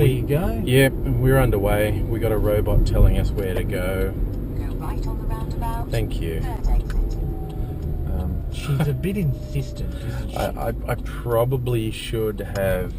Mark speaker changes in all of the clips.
Speaker 1: There you go.
Speaker 2: Yep, we're underway. We got a robot telling us where to go.
Speaker 3: Go right on the roundabout.
Speaker 2: Thank you.
Speaker 3: Third exit.
Speaker 1: She's a bit insistent, isn't she?
Speaker 2: I probably should have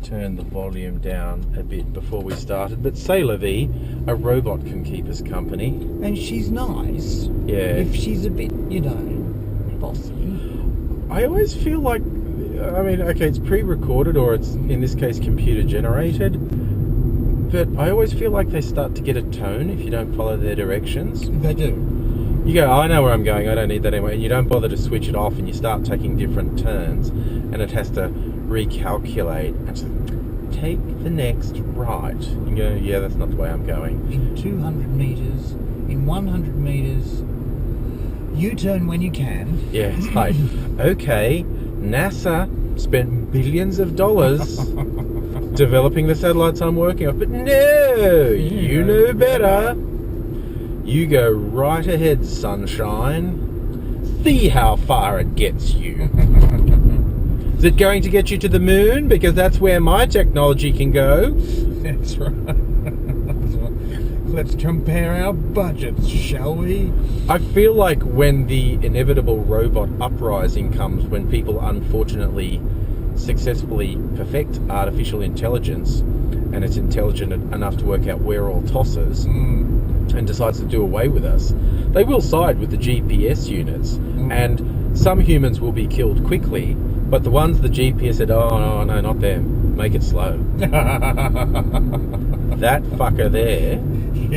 Speaker 2: turned the volume down a bit before we started, but c'est la vie, a robot can keep us company.
Speaker 1: And she's nice.
Speaker 2: Yeah.
Speaker 1: If she's a bit, bossy.
Speaker 2: I always feel like, I mean, okay, it's pre-recorded or it's, in this case, computer-generated, but I always feel like they start to get a tone if you don't follow their directions.
Speaker 1: They do.
Speaker 2: You go, I know where I'm going, I don't need that anymore, and you don't bother to switch it off and you start taking different turns and it has to recalculate and just take the next right. You go, yeah, that's not the way I'm going.
Speaker 1: In 200 metres, in 100 metres, U-turn when you can.
Speaker 2: Yeah, it's like, okay, NASA spent billions of dollars developing the satellites I'm working on, but no, you know better. You go right ahead, sunshine. See how far it gets you. Is it going to get you to the moon? Because that's where my technology can go.
Speaker 1: That's right. Let's compare our budgets, shall we?
Speaker 2: I feel like when the inevitable robot uprising comes, when people unfortunately successfully perfect artificial intelligence, and it's intelligent enough to work out we're all tossers, and decides to do away with us, they will side with the GPS units, and some humans will be killed quickly, but the ones the GPS said, oh no, not them, make it slow. That fucker there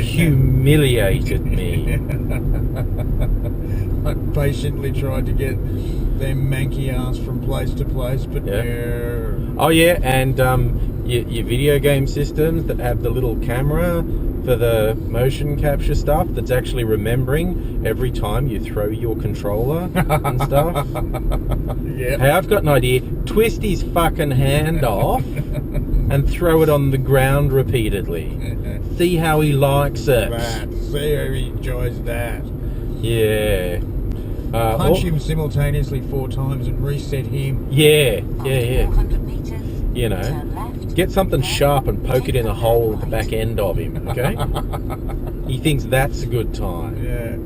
Speaker 2: humiliated me.
Speaker 1: I patiently tried to get them manky ass from place to place, but no.
Speaker 2: Oh yeah, and your video game systems that have the little camera for the motion capture stuff that's actually remembering every time you throw your controller and stuff.
Speaker 1: Yeah.
Speaker 2: Hey, I've got an idea. Twist his fucking hand off and throw it on the ground repeatedly. See how he likes it.
Speaker 1: See how he enjoys that.
Speaker 2: Yeah.
Speaker 1: Punch him simultaneously 4 times and reset him.
Speaker 2: Yeah.
Speaker 3: 400 metres.
Speaker 2: You know,
Speaker 3: Turn left.
Speaker 2: get something sharp and poke it in a hole at the back end of him, okay? He thinks that's a good time.
Speaker 1: Yeah.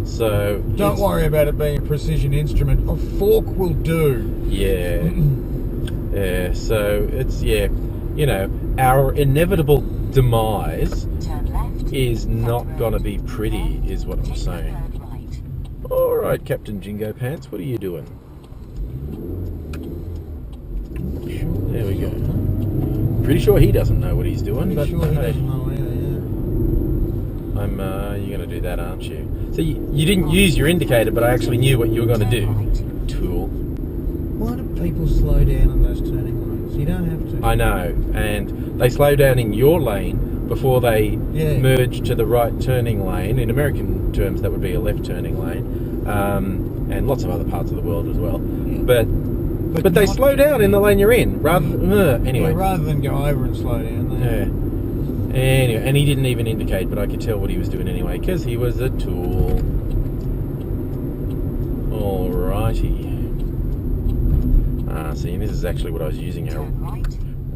Speaker 2: So...
Speaker 1: Don't worry about it being a precision instrument. A fork will do.
Speaker 2: Yeah. Yeah, so it's, our inevitable demise
Speaker 3: Turn left.
Speaker 2: is not going to be pretty, is what I'm
Speaker 3: Take the
Speaker 2: saying.
Speaker 3: third right.
Speaker 2: All right, Captain Jingo Pants, what are you doing? There we go. Pretty sure he doesn't know what he's doing, but
Speaker 1: Sure he
Speaker 2: hey,
Speaker 1: doesn't know either,
Speaker 2: you're going to do that, aren't you? So you didn't use your indicator, but I actually knew what you were going to do. Tool.
Speaker 1: Why do people slow down on those turning lanes? You don't have to.
Speaker 2: I know, and they slow down in your lane before they merge to the right turning lane. In American terms, that would be a left turning lane, and lots of other parts of the world as well.
Speaker 1: Yeah.
Speaker 2: But they slow down in the lane you're in, anyway.
Speaker 1: Yeah, rather than go over and slow down.
Speaker 2: Yeah. Anyway, and he didn't even indicate, but I could tell what he was doing anyway, because he was a tool. Alrighty. See, this is actually what I was using our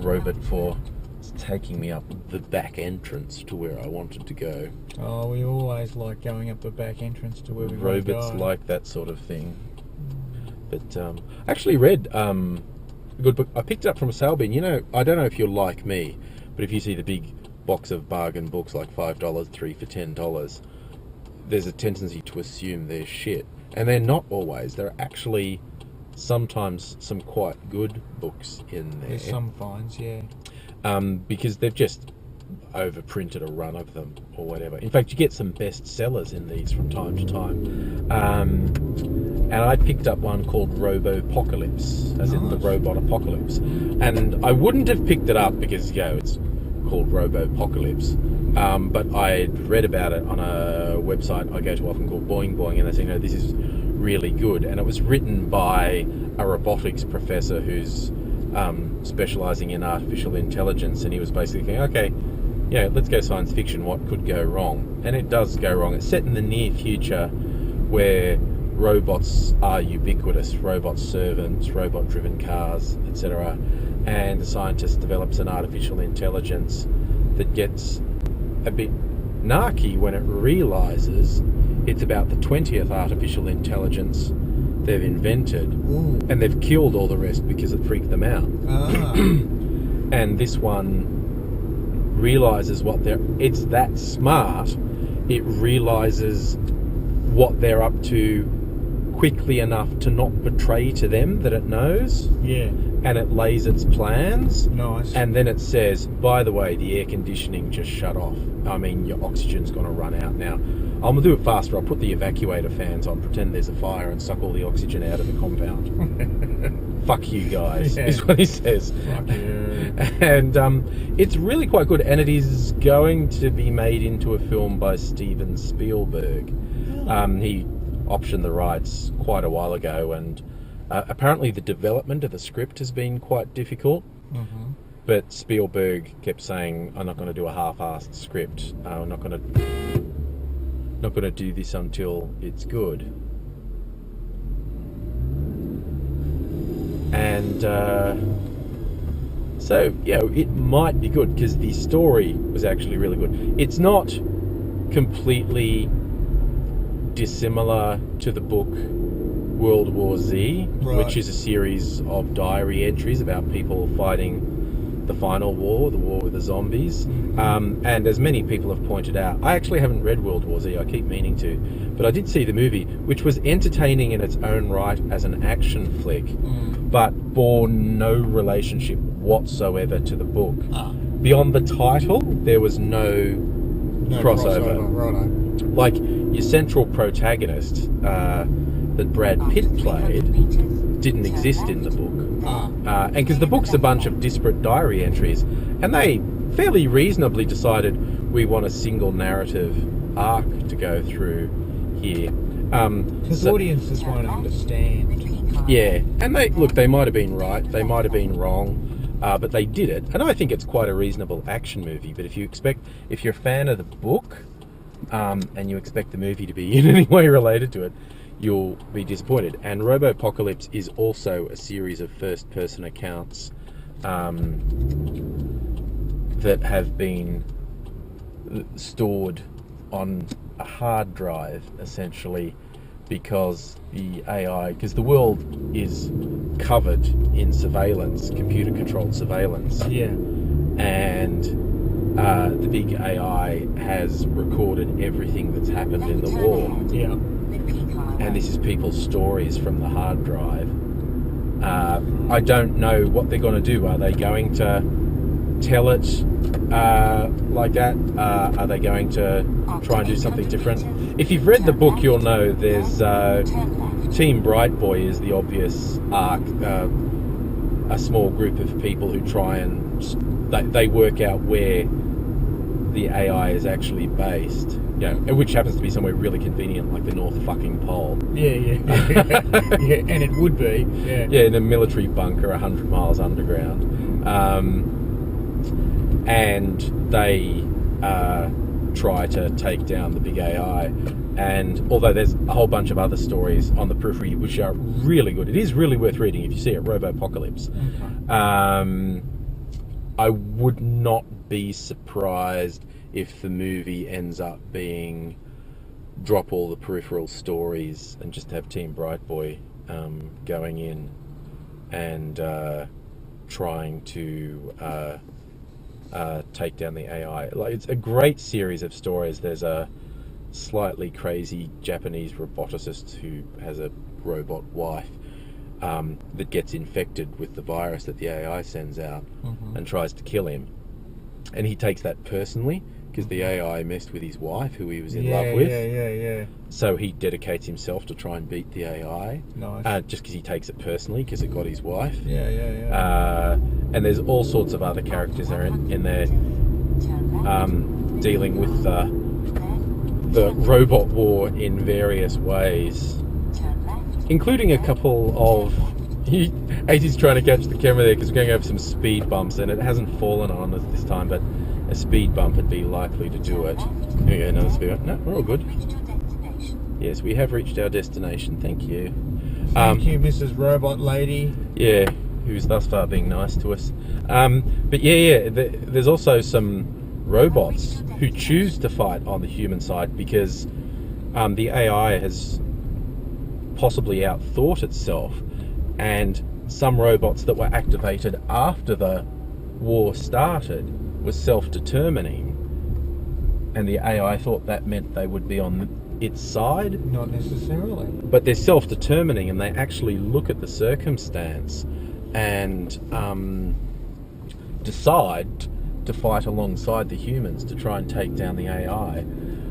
Speaker 2: robot for. It's taking me up the back entrance to where I wanted to go.
Speaker 1: Oh, we always like going up the back entrance to where we want to go.
Speaker 2: Robots like that sort of thing. But I actually read a good book. I picked it up from a sale bin. I don't know if you're like me, but if you see the big box of bargain books like $5, 3 for $10, there's a tendency to assume they're shit. And they're not always. There are actually sometimes some quite good books in there.
Speaker 1: There's some finds, yeah.
Speaker 2: Because they've just overprinted a run of them or whatever. In fact, you get some bestsellers in these from time to time. And I picked up one called Robopocalypse, as in the robot apocalypse. And I wouldn't have picked it up because, it's called Robopocalypse. But I read about it on a website I go to often called Boing Boing, and they say, this is really good. And it was written by a robotics professor who's specialising in artificial intelligence, and he was basically thinking, okay, let's go science fiction, what could go wrong? And it does go wrong. It's set in the near future where robots are ubiquitous, robot servants, robot-driven cars, etc. And the scientist develops an artificial intelligence that gets a bit narky when it realises it's about the 20th artificial intelligence they've invented.
Speaker 1: Ooh.
Speaker 2: And they've killed all the rest because it freaked them out.
Speaker 1: Ah.
Speaker 2: And this one realises it's that smart, it realises what they're up to quickly enough to not betray to them that it knows.
Speaker 1: Yeah.
Speaker 2: And it lays its plans.
Speaker 1: Nice.
Speaker 2: And then it says, by the way, the air conditioning just shut off. I mean, your oxygen's going to run out now. I'm going to do it faster. I'll put the evacuator fans on, pretend there's a fire, and suck all the oxygen out of the compound. Fuck you guys, is what he says.
Speaker 1: Fuck you.
Speaker 2: And it's really quite good. And it is going to be made into a film by Steven Spielberg. He optioned the rights quite a while ago, and apparently the development of the script has been quite difficult.
Speaker 1: Mm-hmm.
Speaker 2: But Spielberg kept saying, I'm not going to do a half-assed script. I'm not going to do this until it's good. And so, it might be good because the story was actually really good. It's not completely dissimilar to the book World War Z,
Speaker 1: right,
Speaker 2: which is a series of diary entries about people fighting the final war, the war with the zombies. And as many people have pointed out, I actually haven't read World War Z, I keep meaning to, but I did see the movie, which was entertaining in its own right as an action flick, but bore no relationship whatsoever to the book. Beyond the title, there was no crossover.
Speaker 1: Righto.
Speaker 2: Like, your central protagonist that Brad Pitt played didn't exist in the book. And because the book's a bunch of disparate diary entries, and they fairly reasonably decided we want a single narrative arc to go through here.
Speaker 1: Because audiences won't understand.
Speaker 2: Yeah, and they might have been right, they might have been wrong, but they did it, and I think it's quite a reasonable action movie. But if you're a fan of the book, and you expect the movie to be in any way related to it, you'll be disappointed. And Robopocalypse is also a series of first-person accounts that have been stored on a hard drive, essentially, because the world is covered in surveillance, computer-controlled surveillance.
Speaker 1: Yeah.
Speaker 2: And the big AI has recorded everything that's happened in the war.
Speaker 1: Yeah.
Speaker 2: And this is people's stories from the hard drive. I don't know what they're going to do. Are they going to tell it like that? Are they going to try and do something different? If you've read the book, you'll know there's Team Bright Boy is the obvious arc. A small group of people who try and they work out where the AI is actually based, which happens to be somewhere really convenient, like the North fucking Pole.
Speaker 1: Yeah. Yeah, and it would be. Yeah.
Speaker 2: Yeah, in a military bunker 100 miles underground. And they try to take down the big AI. And although there's a whole bunch of other stories on the periphery which are really good, it is really worth reading if you see it, Robopocalypse. Okay. I would not be surprised if the movie ends up being drop all the peripheral stories and just have Team Bright Boy going in and trying to take down the AI. Like, it's a great series of stories. There's a slightly crazy Japanese roboticist who has a robot wife that gets infected with the virus that the AI sends out and tries to kill him. And he takes that personally because the AI messed with his wife, who he was in love with.
Speaker 1: Yeah.
Speaker 2: So he dedicates himself to try and beat the AI.
Speaker 1: Nice.
Speaker 2: Just because he takes it personally because it got his wife.
Speaker 1: Yeah.
Speaker 2: And there's all sorts of other characters in there dealing with the robot war in various ways, including a couple of... AT's trying to catch the camera there because we're going over some speed bumps, and it hasn't fallen on us this time, but a speed bump would be likely to do it. Here we go, another speed bump. No, we're all good. Yes, we have reached our destination. Thank you.
Speaker 1: Thank you, Mrs. Robot Lady.
Speaker 2: Yeah, who's thus far being nice to us. But yeah, there's also some robots who choose to fight on the human side because the AI has possibly outthought itself, and some robots that were activated after the war started were self-determining, and the AI thought that meant they would be on its side.
Speaker 1: Not necessarily.
Speaker 2: But they're self-determining, and they actually look at the circumstance and decide to fight alongside the humans to try and take down the AI.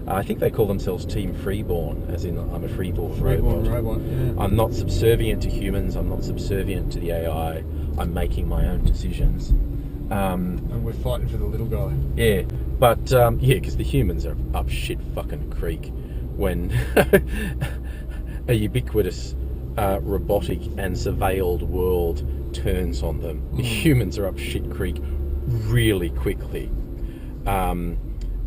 Speaker 2: I think they call themselves Team Freeborn, as in I'm a freeborn robot.
Speaker 1: Yeah.
Speaker 2: I'm not subservient to humans, I'm not subservient to the AI, I'm making my own decisions.
Speaker 1: And we're fighting for the little guy.
Speaker 2: Yeah, but yeah, because the humans are up shit fucking creek when a ubiquitous robotic and surveilled world turns on them. The humans are up shit creek really quickly.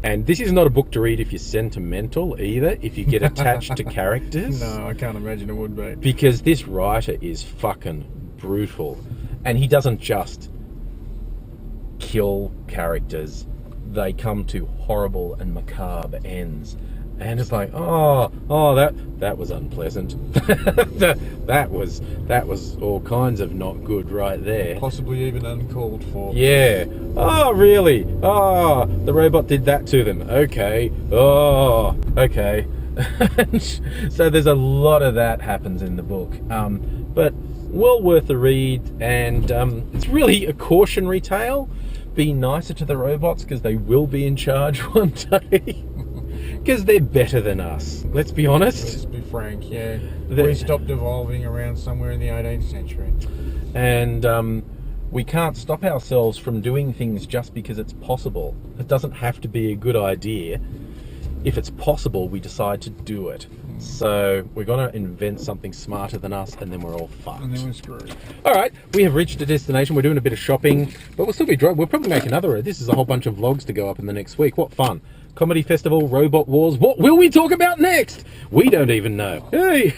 Speaker 2: And this is not a book to read if you're sentimental either, if you get attached to characters.
Speaker 1: No, I can't imagine it would be.
Speaker 2: Because this writer is fucking brutal. And he doesn't just kill characters, they come to horrible and macabre ends. And it's like, oh, that was unpleasant. that was all kinds of not good right there.
Speaker 1: Possibly even uncalled for.
Speaker 2: Yeah. Oh, really? Oh, the robot did that to them. Okay. Oh, okay. So there's a lot of that happens in the book. But well worth a read, and it's really a cautionary tale. Be nicer to the robots because they will be in charge one day. Because they're better than us, let's be honest.
Speaker 1: Let's be frank, yeah. We stopped evolving around somewhere in the 18th century.
Speaker 2: And we can't stop ourselves from doing things just because it's possible. It doesn't have to be a good idea. If it's possible, we decide to do it. So we're going to invent something smarter than us, and then we're all fucked.
Speaker 1: And then we're screwed.
Speaker 2: All right, we have reached a destination. We're doing a bit of shopping, but we'll still be driving. We'll probably make another. This is a whole bunch of vlogs to go up in the next week. What fun. Comedy festival, robot wars. What will we talk about next? We don't even know. Hey!